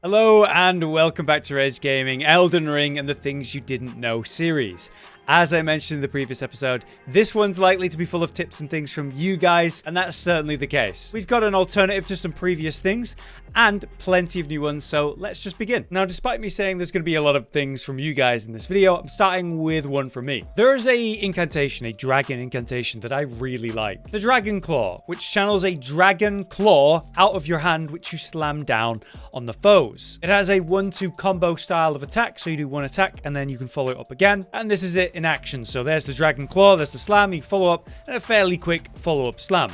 Hello and welcome back to Rage Gaming, Elden Ring and the Things You Didn't Know series. As I mentioned in the previous episode, this one's likely to be full of tips and things from you guys, and that's certainly the case. We've got an alternative to some previous things, and plenty of new ones, so let's just begin. Now, despite me saying there's going to be a lot of things from you guys in this video, I'm starting with one from me. There is a incantation, a dragon incantation that I really like. The Dragon Claw, which channels a dragon claw out of your hand, which you slam down on the foes. It has a 1-2 combo style of attack, so you do one attack, and then you can follow it up again, and this is it in action. So there's the Dragon Claw, there's the slam, you follow up, and a fairly quick follow-up slam.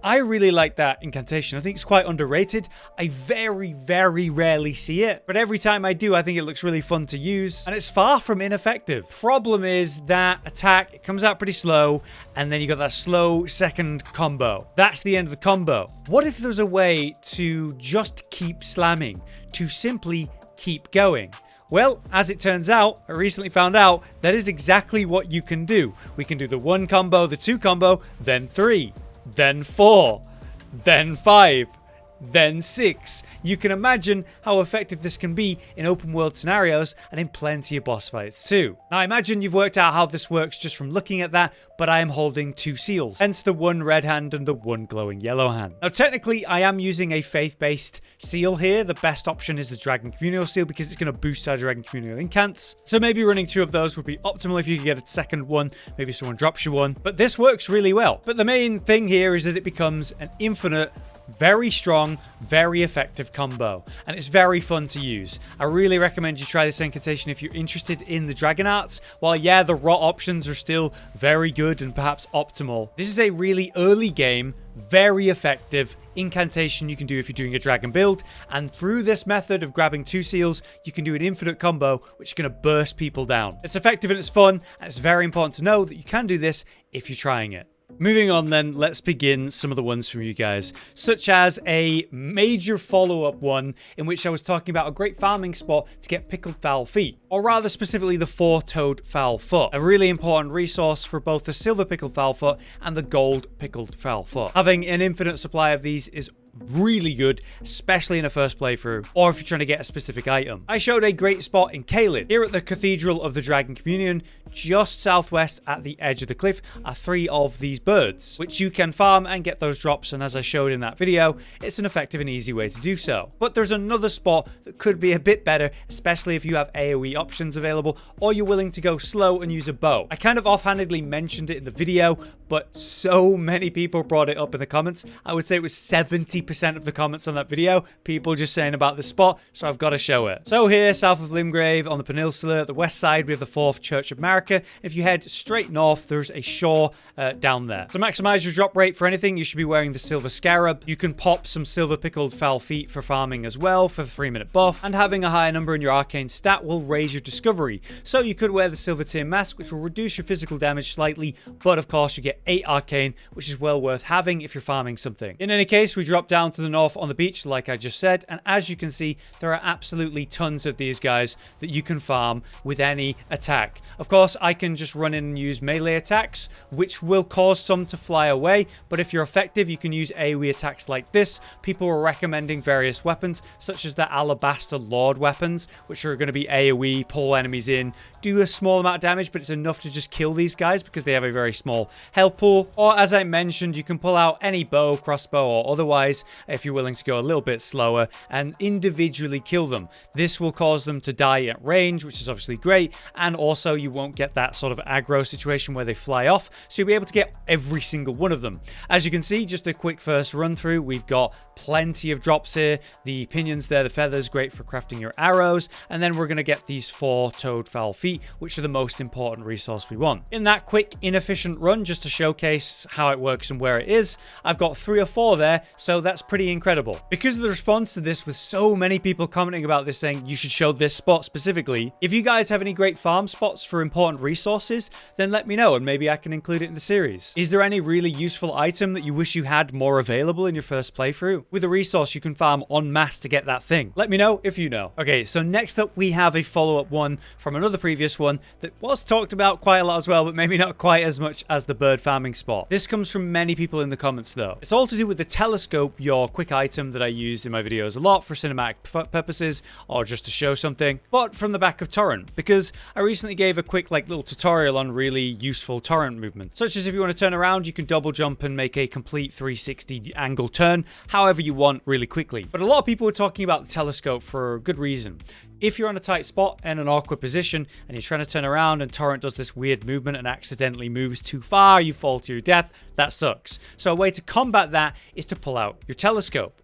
I really like that incantation. I think it's quite underrated. I very rarely see it, but every time I do, I think it looks really fun to use, and it's far from ineffective. Problem is that attack, it comes out pretty slow, and then you got that slow second combo. That's the end of the combo. What if there's a way to just keep slamming, to simply keep going? Well, as it turns out, I recently found out that is exactly what you can do. We can do the 1 combo, the 2 combo, then 3, then 4, then 5, then 6. You can imagine how effective this can be in open world scenarios and in plenty of boss fights too. Now I imagine you've worked out how this works just from looking at that, but I am holding 2 seals, hence the 1 red hand and the 1 glowing yellow hand. Now technically I am using a faith-based seal here. The best option is the Dragon Communal seal because it's going to boost our Dragon Communal incants. So maybe running 2 of those would be optimal if you could get a second one, maybe someone drops you one, but this works really well. But the main thing here is that it becomes an infinite, very strong, very effective combo, and it's very fun to use. I really recommend you try this incantation if you're interested in the dragon arts. While yeah, the rot options are still very good and perhaps optimal, this is a really early game, very effective incantation you can do if you're doing a dragon build, and through this method of grabbing 2 seals, you can do an infinite combo which is going to burst people down. It's effective and it's fun, and it's very important to know that you can do this if you're trying it. Moving on then, let's begin some of the ones from you guys, such as a major follow-up one in which I was talking about a great farming spot to get pickled foul feet, or rather specifically the 4-toed foul foot, a really important resource for both the silver pickled foul foot and the gold pickled foul foot. Having an infinite supply of these is really good, especially in a first playthrough, or if you're trying to get a specific item. I showed a great spot in Caelid. Here at the Cathedral of the Dragon Communion, just southwest at the edge of the cliff, are 3 of these birds, which you can farm and get those drops, and as I showed in that video, it's an effective and easy way to do so. But there's another spot that could be a bit better, especially if you have AoE options available, or you're willing to go slow and use a bow. I kind of offhandedly mentioned it in the video, but so many people brought it up in the comments. I would say it was 70% of the comments on that video, people just saying about this spot, so I've got to show it. So here, south of Limgrave, on the peninsula, the west side, we have the 4th Church of Marika. If you head straight north, there's a shore down there. To maximize your drop rate for anything, you should be wearing the silver scarab. You can pop some silver pickled foul feet for farming as well for the 3-minute buff, and having a higher number in your arcane stat will raise your discovery. So you could wear the silver tier mask, which will reduce your physical damage slightly, but of course you get 8 arcane, which is well worth having if you're farming something. In any case, we drop down to the north on the beach like I just said, and as you can see, there are absolutely tons of these guys that you can farm with any attack. Of course, I can just run in and use melee attacks, which will cause some to fly away, but if you're effective, you can use AoE attacks like this. People are recommending various weapons, such as the Alabaster Lord weapons, which are going to be AoE, pull enemies in, do a small amount of damage, but it's enough to just kill these guys because they have a very small health pool. Or as I mentioned, you can pull out any bow, crossbow, or otherwise, if you're willing to go a little bit slower, and individually kill them. This will cause them to die at range, which is obviously great, and also you won't get that sort of aggro situation where they fly off, so you'll be able to get every single one of them. As you can see, just a quick first run through, we've got plenty of drops here. The pinions there, the feathers, great for crafting your arrows, and then we're going to get these 4-toed foul feet, which are the most important resource we want. In that quick, inefficient run, just to showcase how it works and where it is, I've got 3 or 4 there, so that's pretty incredible. Because of the response to this, with so many people commenting about this saying you should show this spot specifically, if you guys have any great farm spots for important resources, then let me know and maybe I can include it in the series. Is there any really useful item that you wish you had more available in your first playthrough? With a resource you can farm en masse to get that thing. Let me know if you know. Okay, so next up we have a follow-up one from another previous one that was talked about quite a lot as well, but maybe not quite as much as the bird farming spot. This comes from many people in the comments though. It's all to do with the telescope your quick item that I used in my videos a lot for cinematic purposes or just to show something, but from the back of Torrent, because I recently gave a quick little tutorial on really useful Torrent movement, such as if you want to turn around, you can double jump and make a complete 360 angle turn however you want really quickly. But a lot of people were talking about the telescope for a good reason. If you're on a tight spot in an awkward position and you're trying to turn around and Torrent does this weird movement and accidentally moves too far, you fall to your death, that sucks. So a way to combat that is to pull out your telescope.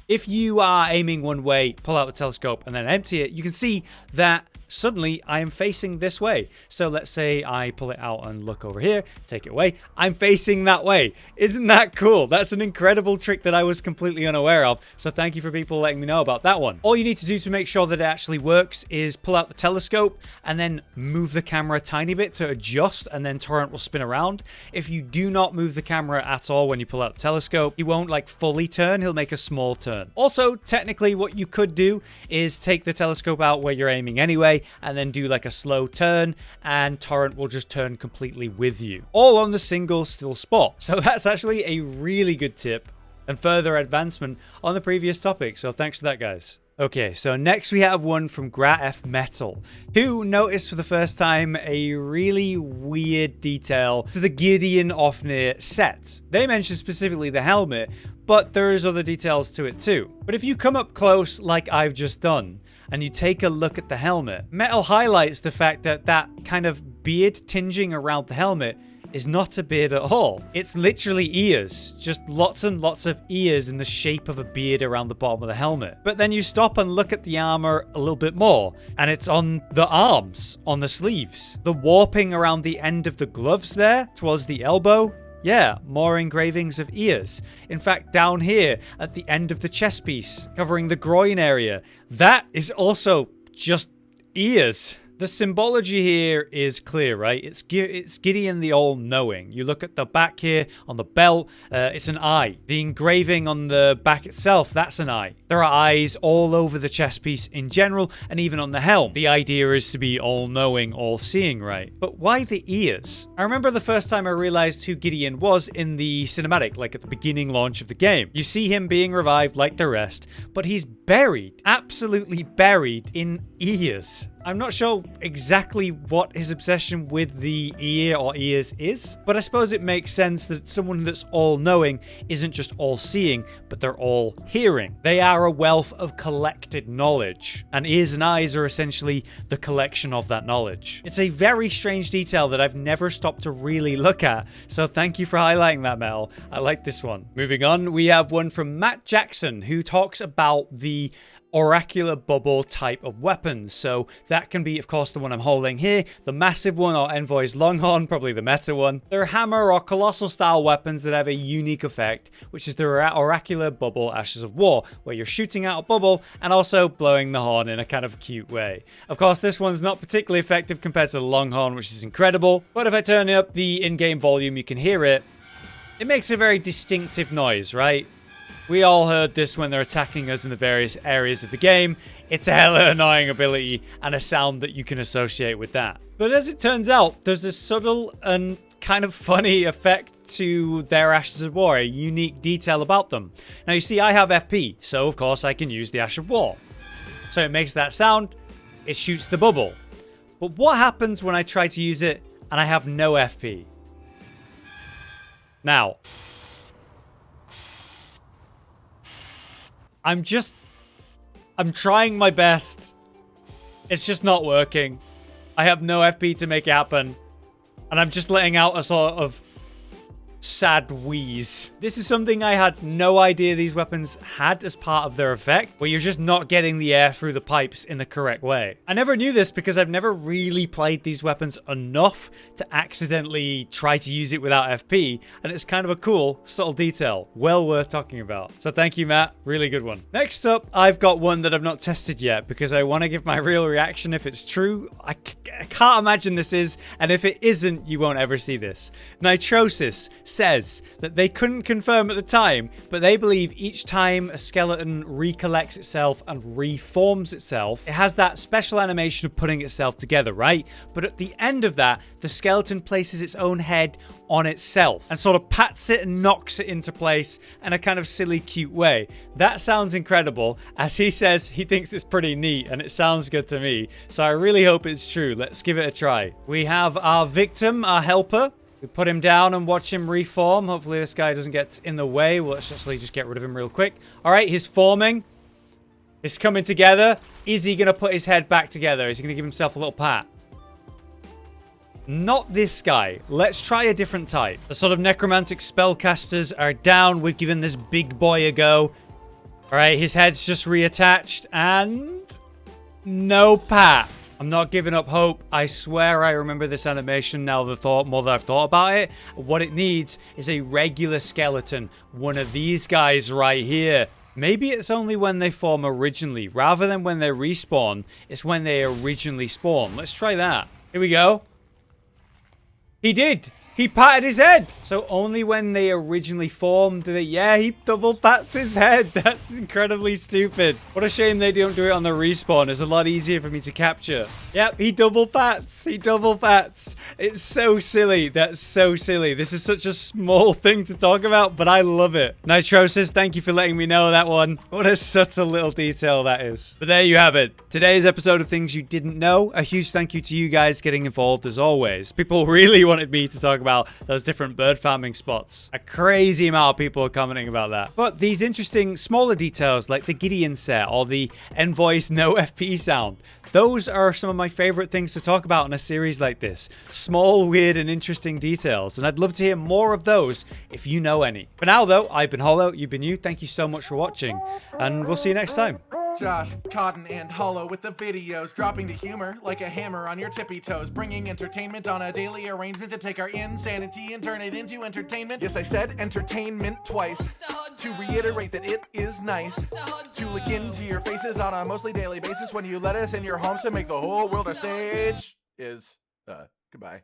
If you are aiming one way, pull out the telescope and then empty it, you can see that suddenly I am facing this way. So let's say I pull it out and look over here, take it away. I'm facing that way. Isn't that cool? That's an incredible trick that I was completely unaware of. So thank you for people letting me know about that one. All you need to do to make sure that it actually works is pull out the telescope and then move the camera a tiny bit to adjust, and then Torrent will spin around. If you do not move the camera at all when you pull out the telescope, he won't fully turn, he'll make a small turn. Also, technically what you could do is take the telescope out where you're aiming anyway, and then do a slow turn, and Torrent will just turn completely with you, all on the single still spot. So that's actually a really good tip and further advancement on the previous topic, so thanks for that, guys. Okay, so next we have one from Graf Metal, who noticed for the first time a really weird detail to the Gideon Ofnir set. They mentioned specifically the helmet, but there is other details to it too. But if you come up close like I've just done, and you take a look at the helmet, Metal highlights the fact that that kind of beard tinging around the helmet is not a beard at all. It's literally ears, just lots and lots of ears in the shape of a beard around the bottom of the helmet. But then you stop and look at the armor a little bit more, and it's on the arms, on the sleeves. The warping around the end of the gloves there, towards the elbow, yeah, more engravings of ears. In fact, down here at the end of the chest piece, covering the groin area, that is also just ears. The symbology here is clear, right? It's Gideon the All-Knowing. You look at the back here on the belt, it's an eye. The engraving on the back itself, that's an eye. There are eyes all over the chest piece in general, and even on the helm. The idea is to be all-knowing, all-seeing, right? But why the ears? I remember the first time I realized who Gideon was in the cinematic, at the beginning launch of the game. You see him being revived like the rest, but he's buried, absolutely buried in ears. I'm not sure exactly what his obsession with the ear or ears is, but I suppose it makes sense that someone that's all-knowing isn't just all-seeing, but they're all-hearing. They are a wealth of collected knowledge, and ears and eyes are essentially the collection of that knowledge. It's a very strange detail that I've never stopped to really look at, so thank you for highlighting that, Mel. I like this one. Moving on, we have one from Matt Jackson, who talks about the Auracular bubble type of weapons. So that can be, of course, the one I'm holding here, the massive one, or Envoy's Longhorn, probably the meta one. They're hammer or colossal style weapons that have a unique effect, which is the Auracular bubble Ashes of War, where you're shooting out a bubble and also blowing the horn in a kind of cute way. Of course, this one's not particularly effective compared to the Longhorn, which is incredible, but if I turn up the in-game volume, you can hear it. It makes a very distinctive noise, right? We all heard this when they're attacking us in the various areas of the game. It's a hella annoying ability and a sound that you can associate with that. But as it turns out, there's a subtle and kind of funny effect to their Ashes of War, a unique detail about them. Now you see, I have FP, so of course I can use the Ash of War. So it makes that sound, it shoots the bubble. But what happens when I try to use it and I have no FP? Now, I'm trying my best. It's just not working. I have no FP to make it happen. And I'm just letting out a sort of sad wheeze. This is something I had no idea these weapons had as part of their effect, where you're just not getting the air through the pipes in the correct way. I never knew this because I've never really played these weapons enough to accidentally try to use it without FP, and it's kind of a cool, subtle detail. Well worth talking about. So thank you, Matt. Really good one. Next up, I've got one that I've not tested yet because I want to give my real reaction if it's true. I can't imagine this is, and if it isn't, you won't ever see this. Nitrosis, says that they couldn't confirm at the time, but they believe each time a skeleton recollects itself and reforms itself, it has that special animation of putting itself together, right? But at the end of that, the skeleton places its own head on itself and sort of pats it and knocks it into place in a kind of silly, cute way. That sounds incredible. As he says, he thinks it's pretty neat and it sounds good to me. So I really hope it's true. Let's give it a try. We have our victim, our helper. We put him down and watch him reform. Hopefully this guy doesn't get in the way. Well, let's actually just get rid of him real quick. All right, he's forming. It's coming together. Is he going to put his head back together? Is he going to give himself a little pat? Not this guy. Let's try a different type. The sort of necromantic spellcasters are down. We've given this big boy a go. All right, his head's just reattached and no pat. I'm not giving up hope. I swear I remember this animation now more that I've thought about it. What it needs is a regular skeleton. One of these guys right here. Maybe it's only when they form originally. Rather than when they respawn, it's when they originally spawn. Let's try that. Here we go. He did. He patted his head. So only when they originally formed, yeah, he double pats his head. That's incredibly stupid. What a shame they don't do it on the respawn. It's a lot easier for me to capture. Yep, he double pats. He double pats. It's so silly. That's so silly. This is such a small thing to talk about, but I love it. Nitrosis, thank you for letting me know that one. What a subtle little detail that is. But there you have it. Today's episode of Things You Didn't Know. A huge thank you to you guys getting involved as always. People really wanted me to talk about those different bird farming spots. A crazy amount of people are commenting about that. But these interesting smaller details like the Gideon set or the Envoy's no FP sound, those are some of my favorite things to talk about in a series like this. Small, weird, and interesting details. And I'd love to hear more of those if you know any. For now though, I've been Hollow, you've been you. Thank you so much for watching and we'll see you next time. Josh, Cotton, and Hollow with the videos, dropping the humor like a hammer on your tippy toes, bringing entertainment on a daily arrangement to take our insanity and turn it into entertainment. Yes, I said entertainment twice, to reiterate that it is nice to look into your faces on a mostly daily basis when you let us in your homes to make the whole world a stage. Goodbye.